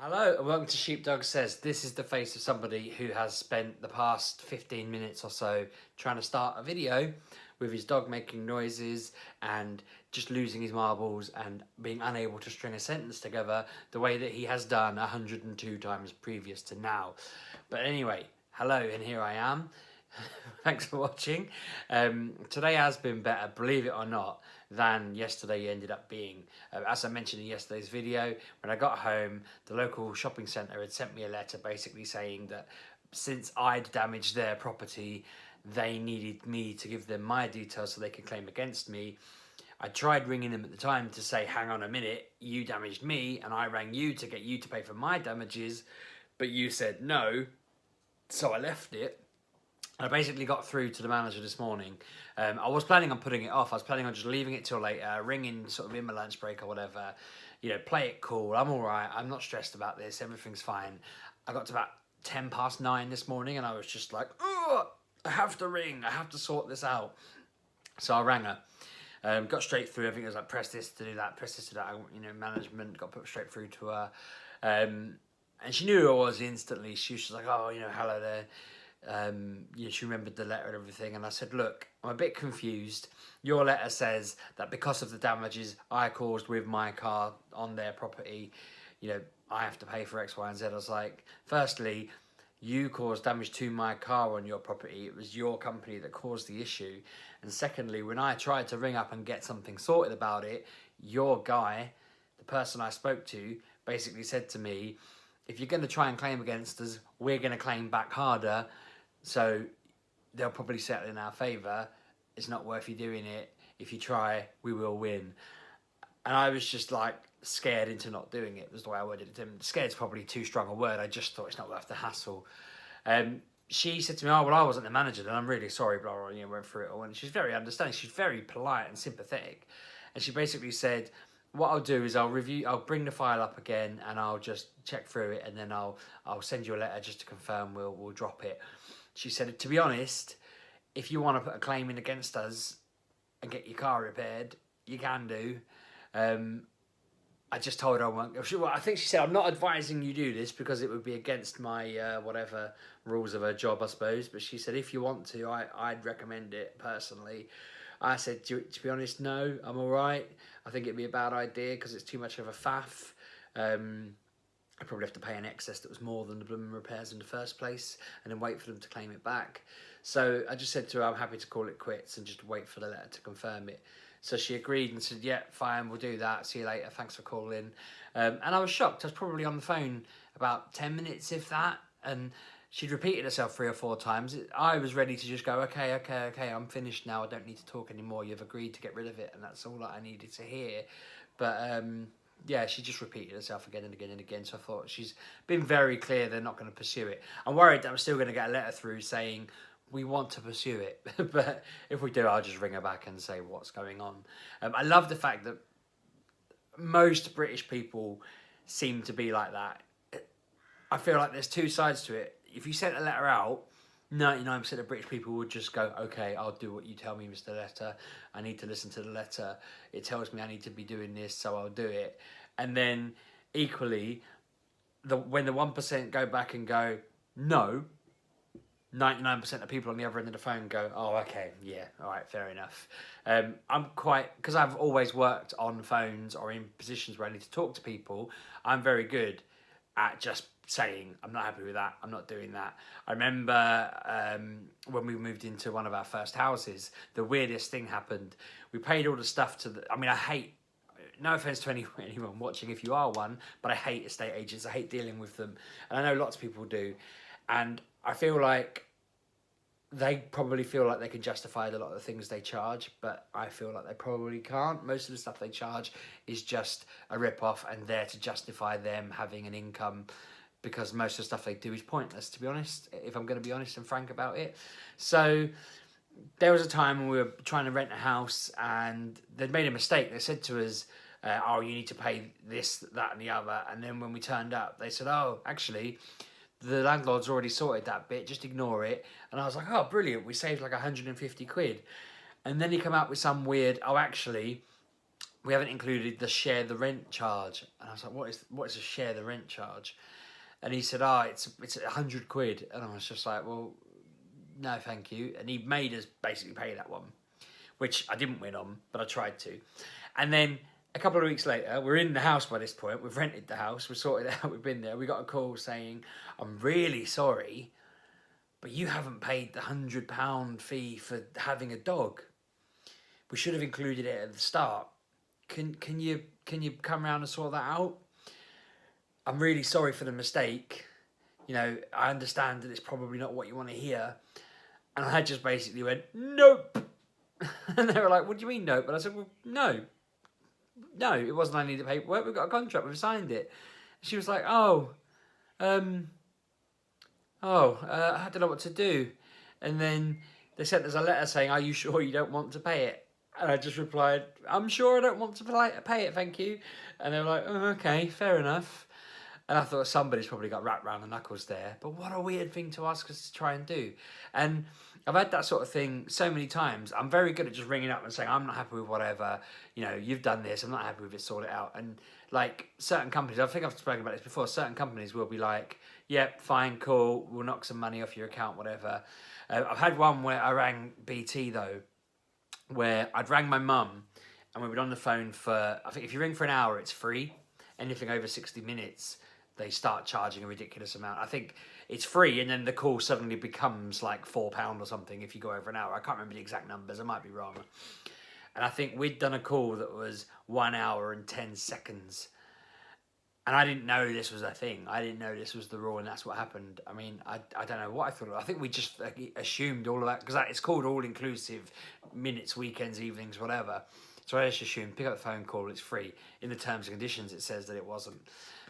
Hello and welcome to Sheepdog Says. This is the face of somebody who has spent the past 15 minutes or so trying to start a video with his dog making noises and just losing his marbles and being unable to string a sentence together the way that he has done 102 times previous to now. But anyway, hello and here I am. Thanks for watching. Today has been better, believe it or not, than yesterday ended up being. As I mentioned in yesterday's video, when I got home, the local shopping centre had sent me a letter basically saying that since I'd damaged their property, they needed me to give them my details so they could claim against me. I tried ringing them at the time to say, hang on a minute, you damaged me, and I rang you to get you to pay for my damages, but you said no, so I left it. I basically got through to the manager this morning. I was planning on putting it off. I was planning on just leaving it till later, ringing sort of in my lunch break or whatever. You know, play it cool. I'm all right. I'm not stressed about this. Everything's fine. I got to about 9:10 this morning and I was just like, oh, I have to ring. I have to sort this out. So I rang her. Got straight through. I think it was like, press this to do that, press this to that. You know, management got put straight through to her. And she knew who I was instantly. She was just like, oh, you know, hello there. Yeah, she remembered the letter and everything, and I said, look, I'm a bit confused. Your letter says that because of the damages I caused with my car on their property, you know, I have to pay for X, Y, and Z. I was like, firstly, you caused damage to my car on your property. It was your company that caused the issue. And secondly, when I tried to ring up and get something sorted about it, your guy, the person I spoke to, basically said to me, if you're going to try and claim against us, we're going to claim back harder. So they'll probably settle in our favour. It's not worth you doing it. If you try, we will win. And I was just like scared into not doing it, was the way I worded it to him. Scared's probably too strong a word. I just thought it's not worth the hassle. She said to me, oh, well, I wasn't the manager, and I'm really sorry, blah, blah, you know, went through it all. And she's very understanding. She's very polite and sympathetic. And she basically said, what I'll do is I'll bring the file up again and I'll just check through it, and then I'll send you a letter just to confirm we'll drop it. She said, to be honest, if you want to put a claim in against us and get your car repaired, you can do. I just told her I won't. I think she said, I'm not advising you do this because it would be against my whatever rules of her job, I suppose. But she said, if you want to, I'd recommend it personally. I said, to be honest, no, I'm all right. I think it'd be a bad idea because it's too much of a faff. I'd probably have to pay an excess that was more than the blooming repairs in the first place and then wait for them to claim it back. So I just said to her, I'm happy to call it quits and just wait for the letter to confirm it. So she agreed and said, yeah, fine, we'll do that. See you later. Thanks for calling. And I was shocked. I was probably on the phone about 10 minutes, if that. And she'd repeated herself 3 or 4 times. I was ready to just go, okay, I'm finished now. I don't need to talk anymore. You've agreed to get rid of it. And that's all that I needed to hear. But yeah, she just repeated herself again and again and again. So I thought, she's been very clear they're not going to pursue it. I'm worried that I'm still going to get a letter through saying, we want to pursue it. But if we do, I'll just ring her back and say what's going on. I love the fact that most British people seem to be like that. I feel like there's 2 sides to it. If you sent a letter out, 99% of British people would just go, okay, I'll do what you tell me, Mr. Letter. I need to listen to the letter. It tells me I need to be doing this, so I'll do it. And then equally, when the 1% go back and go, no, 99% of people on the other end of the phone go, oh, okay, yeah, all right, fair enough. I'm quite, because I've always worked on phones or in positions where I need to talk to people, I'm very good at just saying, I'm not happy with that, I'm not doing that. I remember when we moved into one of our first houses, the weirdest thing happened. We paid all the stuff to I mean, I hate, no offence to anyone watching if you are one, but I hate estate agents, I hate dealing with them. And I know lots of people do. And I feel like they probably feel like they can justify a lot of the things they charge, but I feel like they probably can't. Most of the stuff they charge is just a rip-off and there to justify them having an income, because most of the stuff they do is pointless, to be honest, if I'm going to be honest and frank about it. So there was a time when we were trying to rent a house and they'd made a mistake. They said to us, oh, you need to pay this, that and the other. And then when we turned up, they said, oh, actually, the landlord's already sorted that bit, just ignore it. And I was like, oh, brilliant, we saved like 150 quid. And then he came out with some weird, oh, actually, we haven't included the share the rent charge. And I was like, what is a share the rent charge? And he said, it's £100. And I was just like, well, no, thank you. And he made us basically pay that one, which I didn't win on, but I tried to. And then a couple of weeks later, we're in the house by this point. We've rented the house. We've sorted it out. We've been there. We got a call saying, I'm really sorry, but you haven't paid the £100 fee for having a dog. We should have included it at the start. Can you come around and sort that out? I'm really sorry for the mistake. You know, I understand that it's probably not what you want to hear. And I just basically went, nope. And they were like, what do you mean nope? And I said, well, no, it wasn't I needed paperwork. We've got a contract. We've signed it. She was like, I don't know what to do. And then they sent us a letter saying, are you sure you don't want to pay it? And I just replied, I'm sure I don't want to pay it, thank you. And they were like, oh, okay, fair enough. And I thought somebody's probably got wrapped around the knuckles there. But what a weird thing to ask us to try and do. And I've had that sort of thing so many times. I'm very good at just ringing up and saying, I'm not happy with whatever. You know, you've done this. I'm not happy with it. Sort it out. And like certain companies, I think I've spoken about this before. Certain companies will be like, yep, fine, cool. We'll knock some money off your account, whatever. I've had one where I rang BT though, where I'd rang my mum and we were on the phone for, I think if you ring for an hour, it's free. Anything over 60 minutes, they start charging a ridiculous amount. I think it's free and then the call suddenly becomes like £4 or something if you go over an hour. I can't remember the exact numbers, I might be wrong. And I think we'd done a call that was 1 hour and 10 seconds. And I didn't know this was a thing. I didn't know this was the rule and that's what happened. I mean, I don't know what I thought. I think we just assumed all of that, because it's called all-inclusive, minutes, weekends, evenings, whatever. So I just assumed, pick up the phone call, it's free. In the terms and conditions, it says that it wasn't.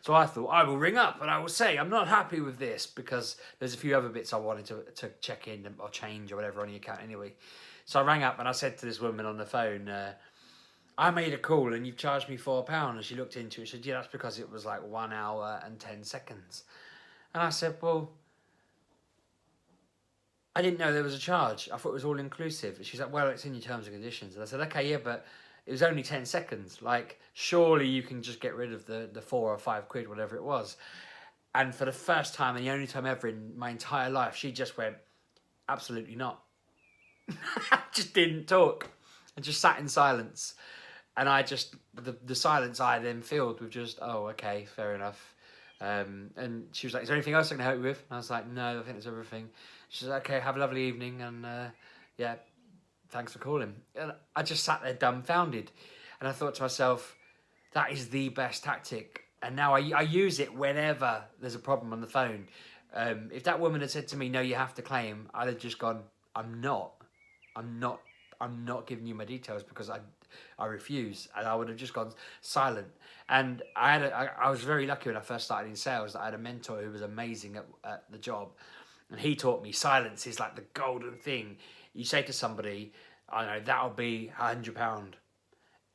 So I thought, I will ring up and I will say, I'm not happy with this, because there's a few other bits I wanted to check in or change or whatever on the account anyway. So I rang up and I said to this woman on the phone, I made a call and you've charged me £4. And she looked into it and said, yeah, that's because it was like 1 hour and 10 seconds. And I said, well, I didn't know there was a charge. I thought it was all inclusive. She's like, well, it's in your terms and conditions. And I said, okay, yeah, but it was only 10 seconds. Like, surely you can just get rid of the £4 or £5, whatever it was. And for the first time and the only time ever in my entire life, she just went, absolutely not. Just didn't talk and just sat in silence. And I just, the silence I then filled with just, oh, okay, fair enough. And she was like, is there anything else I can help you with? And I was like, no, I think that's everything. She's like, okay, have a lovely evening. And yeah, thanks for calling. And I just sat there dumbfounded. And I thought to myself, that is the best tactic. And now I use it whenever there's a problem on the phone. If that woman had said to me, no, you have to claim, I'd have just gone, I'm not giving you my details, because I refuse. And I would have just gone silent. And I was very lucky when I first started in sales that I had a mentor who was amazing at the job. And he taught me silence is like the golden thing. You say to somebody, I know, that'll be £100.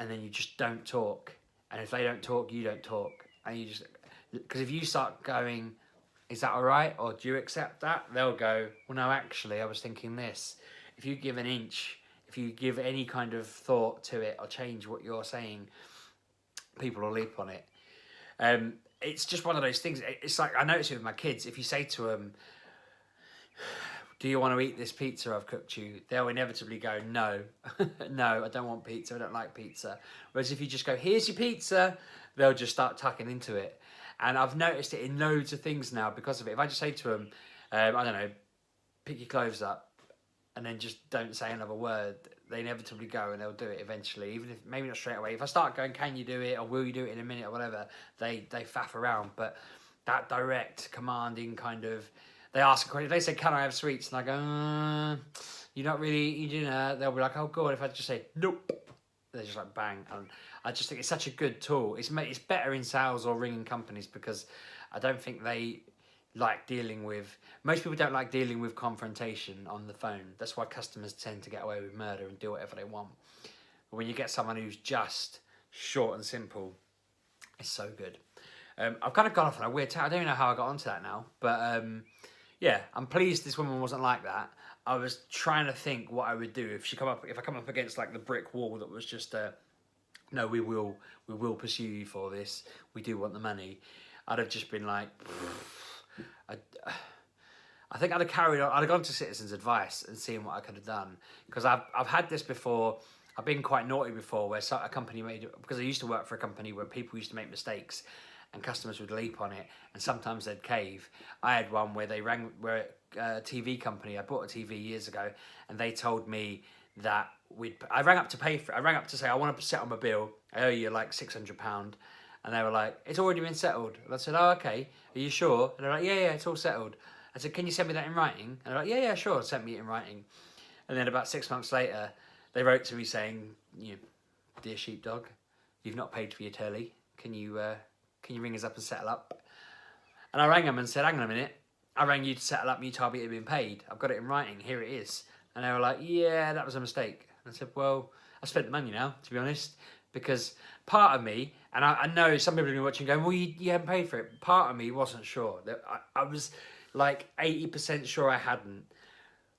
And then you just don't talk. And if they don't talk, you don't talk. And you just, because if you start going, is that all right? Or do you accept that? They'll go, well, no, actually, I was thinking this. If you give an inch, if you give any kind of thought to it or change what you're saying, people will leap on it. It's just one of those things. It's like, I notice it with my kids. If you say to them, do you want to eat this pizza I've cooked you? They'll inevitably go, no. No, I don't want pizza. I don't like pizza. Whereas if you just go, here's your pizza, they'll just start tucking into it. And I've noticed it in loads of things now because of it. If I just say to them, I don't know, pick your clothes up, and then just don't say another word, they inevitably go and they'll do it eventually, even if maybe not straight away. If I start going, can you do it, or will you do it in a minute or whatever, they faff around. But that direct, commanding kind of, they ask a question, if they say, can I have sweets? And I go, you're not really eating dinner. They'll be like, oh God, if I just say, nope, they're just like, bang. And I just think it's such a good tool. It's better in sales or ringing companies, because I don't think they like dealing with, most people don't like dealing with confrontation on the phone. That's why customers tend to get away with murder and do whatever they want. But when you get someone who's just short and simple, it's so good. I've kind of gone off on a weird I don't even know how I got onto that now, but yeah, I'm pleased this woman wasn't like that. I was trying to think what I would do if I come up against like the brick wall that was just no, we will pursue you for this. We do want the money. I'd have just been like, I think I'd have carried on. I'd have gone to Citizens Advice and seen what I could have done, because I've had this before. I've been quite naughty before, where a company made, because I used to work for a company where people used to make mistakes, and customers would leap on it, and sometimes they'd cave. I had one where a TV company. I bought a TV years ago, and they told me that I rang up to pay for it. I rang up to say, I want to settle my bill. I owe you like £600. And they were like, it's already been settled. And I said, oh, okay. Are you sure? And they're like, yeah, it's all settled. I said, can you send me that in writing? And they're like, yeah, sure. Send me it in writing. And then about 6 months later, they wrote to me saying, dear Sheepdog, you've not paid for your telly. Can you ring us up and settle up? And I rang them and said, hang on a minute. I rang you to settle up and you told me it had been paid. I've got it in writing. Here it is. And they were like, yeah, that was a mistake. And I said, well, I spent the money now, to be honest, because part of me, and I know some people have been watching going, well, you haven't paid for it. Part of me wasn't sure. I was like 80% sure I hadn't.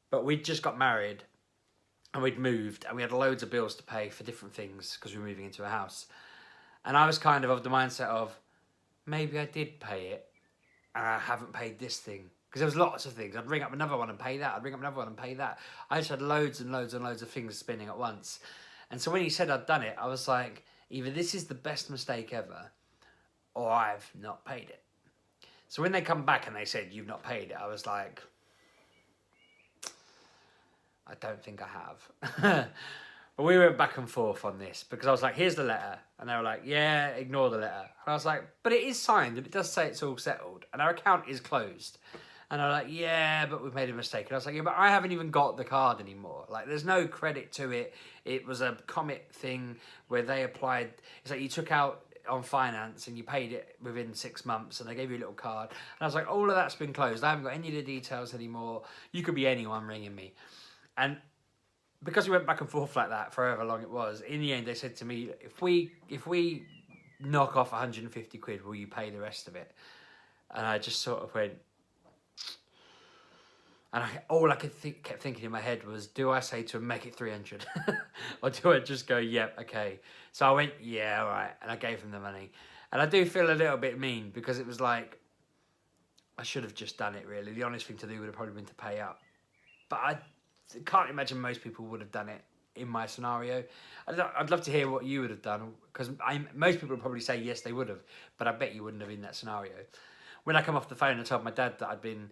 But we'd just got married and we'd moved and we had loads of bills to pay for different things because we were moving into a house. And I was kind of the mindset of, maybe I did pay it and I haven't paid this thing. Because there was lots of things. I'd ring up another one and pay that. I'd ring up another one and pay that. I just had loads and loads and loads of things spinning at once. And so when he said I'd done it, I was like, either this is the best mistake ever, or I've not paid it. So when they come back and they said, you've not paid it, I was like, I don't think I have. But we went back and forth on this, because I was like, here's the letter. And they were like, yeah, ignore the letter. And I was like, but it is signed and it does say it's all settled and our account is closed. And they're like, yeah, but we've made a mistake. And I was like, yeah, but I haven't even got the card anymore. Like, there's no credit to it. It was a Comet thing where they applied. It's like you took out on finance and you paid it within 6 months and they gave you a little card. And I was like, all of that's been closed. I haven't got any of the details anymore. You could be anyone ringing me. And because we went back and forth like that for however long it was, in the end they said to me, if we knock off 150 quid, will you pay the rest of it? And I just sort of went, and all I kept thinking in my head was, do I say to him, make it 300? Or do I just go, yep, okay. So I went, yeah, all right. And I gave him the money. And I do feel a little bit mean, because it was like, I should have just done it, really. The honest thing to do would have probably been to pay up. But I can't imagine most people would have done it in my scenario. I'd love to hear what you would have done, because most people would probably say yes, they would have. But I bet you wouldn't have in that scenario. When I come off the phone and told my dad that I'd been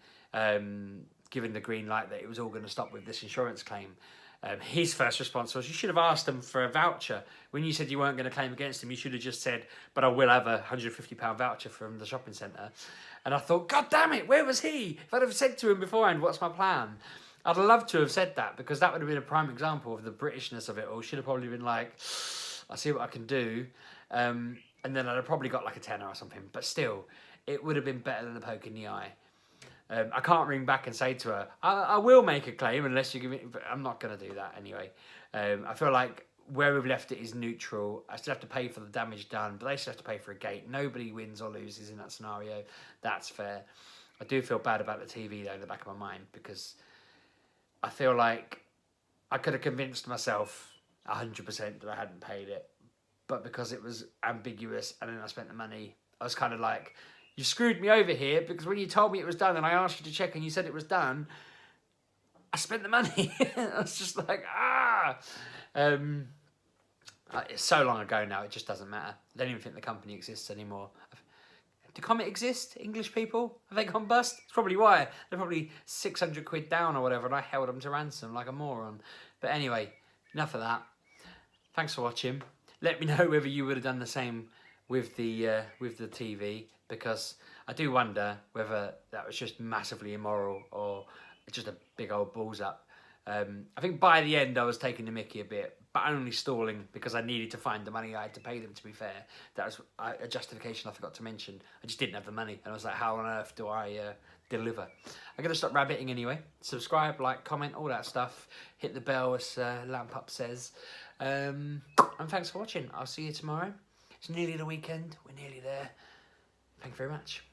given the green light, that it was all going to stop with this insurance claim, his first response was, you should have asked them for a voucher. When you said you weren't going to claim against him, you should have just said, but I will have a £150 voucher from the shopping centre. And I thought, God damn it, where was he? If I'd have said to him beforehand, what's my plan? I'd love to have said that, because that would have been a prime example of the Britishness of it all. Should have probably been like, I see what I can do. And then I'd have probably got like a tenner or something. But still, it would have been better than a poke in the eye. I can't ring back and say to her, I will make a claim unless you give me... But I'm not going to do that anyway. I feel like where we've left it is neutral. I still have to pay for the damage done, but they still have to pay for a gate. Nobody wins or loses in that scenario. That's fair. I do feel bad about the TV, though, in the back of my mind, because I feel like I could have convinced myself 100% that I hadn't paid it. But because it was ambiguous and then I spent the money, I was kind of like, you screwed me over here, because when you told me it was done and I asked you to check and you said it was done, I spent the money. I was just like, it's so long ago now, it just doesn't matter. I don't even think the company exists anymore. Do Comet exist, English people? Have they gone bust? It's probably why. They're probably 600 quid down or whatever, and I held them to ransom like a moron. But anyway, enough of that. Thanks for watching. Let me know whether you would have done the same with the TV, because I do wonder whether that was just massively immoral or just a big old balls up. I think by the end I was taking the mickey a bit, but only stalling because I needed to find the money I had to pay them, to be fair. That was a justification I forgot to mention. I just didn't have the money, and I was like, how on earth do I deliver? I'm going to stop rabbiting anyway. Subscribe, like, comment, all that stuff. Hit the bell, as Lamp Up says. And thanks for watching. I'll see you tomorrow. It's nearly the weekend. We're nearly there. Thank you very much.